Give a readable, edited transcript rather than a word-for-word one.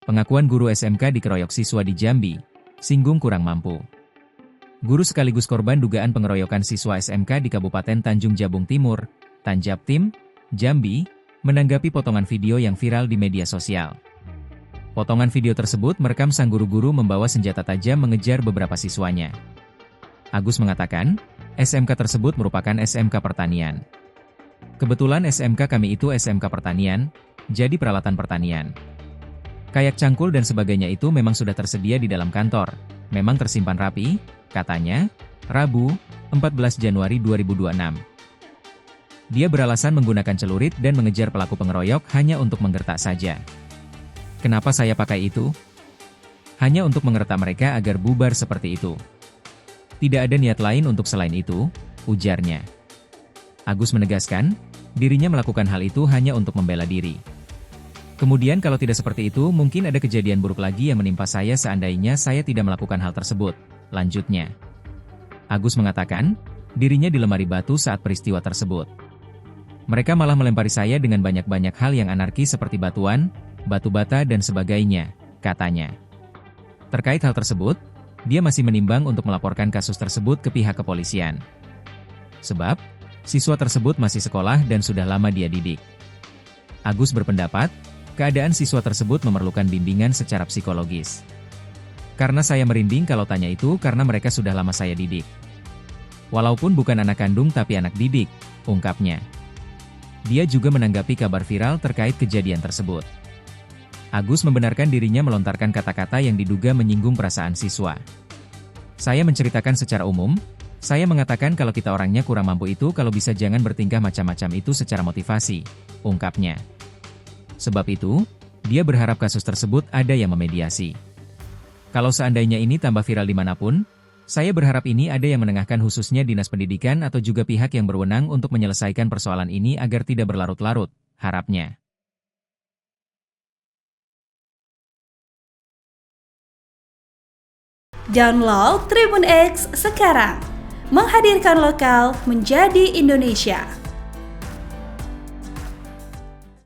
Pengakuan guru SMK dikeroyok siswa di Jambi, singgung kurang mampu. Guru sekaligus korban dugaan pengeroyokan siswa SMK di Kabupaten Tanjung Jabung Timur, Tanjabtim, Jambi, menanggapi potongan video yang viral di media sosial. Potongan video tersebut merekam sang guru-guru membawa senjata tajam mengejar beberapa siswanya. Agus mengatakan, SMK tersebut merupakan SMK Pertanian. Kebetulan SMK kami itu SMK Pertanian, jadi peralatan pertanian. Kayak cangkul dan sebagainya itu memang sudah tersedia di dalam kantor, memang tersimpan rapi, katanya, Rabu, 14 Januari 2026. Dia beralasan menggunakan celurit dan mengejar pelaku pengeroyok hanya untuk menggertak saja. Kenapa saya pakai itu? Hanya untuk menggertak mereka agar bubar seperti itu. Tidak ada niat lain untuk selain itu, ujarnya. Agus menegaskan, dirinya melakukan hal itu hanya untuk membela diri. Kemudian kalau tidak seperti itu mungkin ada kejadian buruk lagi yang menimpa saya seandainya saya tidak melakukan hal tersebut, lanjutnya. Agus mengatakan, dirinya di lemari batu saat peristiwa tersebut. Mereka malah melempari saya dengan banyak-banyak hal yang anarkis seperti batuan, batu bata dan sebagainya, katanya. Terkait hal tersebut, dia masih menimbang untuk melaporkan kasus tersebut ke pihak kepolisian. Sebab, siswa tersebut masih sekolah dan sudah lama dia didik. Agus berpendapat, keadaan siswa tersebut memerlukan bimbingan secara psikologis. Karena saya merinding kalau tanya itu karena mereka sudah lama saya didik. Walaupun bukan anak kandung tapi anak didik, ungkapnya. Dia juga menanggapi kabar viral terkait kejadian tersebut. Agus membenarkan dirinya melontarkan kata-kata yang diduga menyinggung perasaan siswa. Saya menceritakan secara umum, saya mengatakan kalau kita orangnya kurang mampu itu kalau bisa jangan bertingkah macam-macam itu secara motivasi, ungkapnya. Sebab itu, dia berharap kasus tersebut ada yang memediasi. Kalau seandainya ini tambah viral dimanapun, saya berharap ini ada yang menengahkan khususnya Dinas Pendidikan atau juga pihak yang berwenang untuk menyelesaikan persoalan ini agar tidak berlarut-larut, harapnya. Download Tribun X sekarang, menghadirkan lokal menjadi Indonesia.